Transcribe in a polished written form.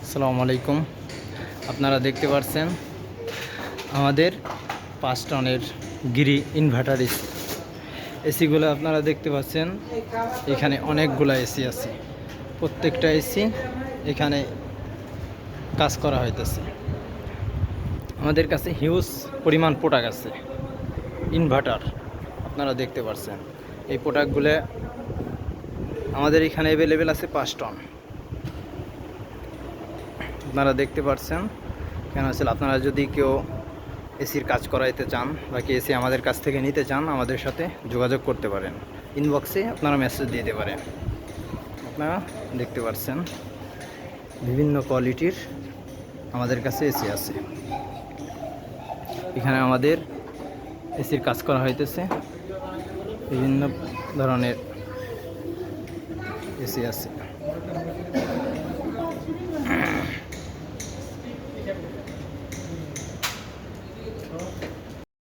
আসসালামু আলাইকুম। আপনারা দেখতে পাচ্ছেন আমাদের 5 টনের গিরি ইনভার্টার এসি। এসিগুলো আপনারা দেখতে পাচ্ছেন, এখানে অনেকগুলো এসি আছে। প্রত্যেকটা এসি এখানে কাজ করা হইতেছে। আমাদের কাছে হিউজ পরিমাণ প্রোডাক্ট আছে ইনভার্টার, আপনারা দেখতে পাচ্ছেন। এই প্রোডাক্টগুলো আমাদের এখানে অ্যাভেলেবেল আছে 5 টন। আপনারা দেখতে পাচ্ছেন কেন আসলে আপনারা যদি কেউ এসির কাজ করাইতে চান বা কি এসি আমাদের কাছ থেকে নিতে চান, আমাদের সাথে যোগাযোগ করতে পারেন। ইনবক্সে আপনারা মেসেজ দিয়ে দিতে পারেন। আপনারা দেখতে পাচ্ছেন বিভিন্ন কোয়ালিটির আমাদের কাছে এসি আছে। এখানে আমাদের এসির কাজ করা হইতেছে, বিভিন্ন ধরনের এসি আছে।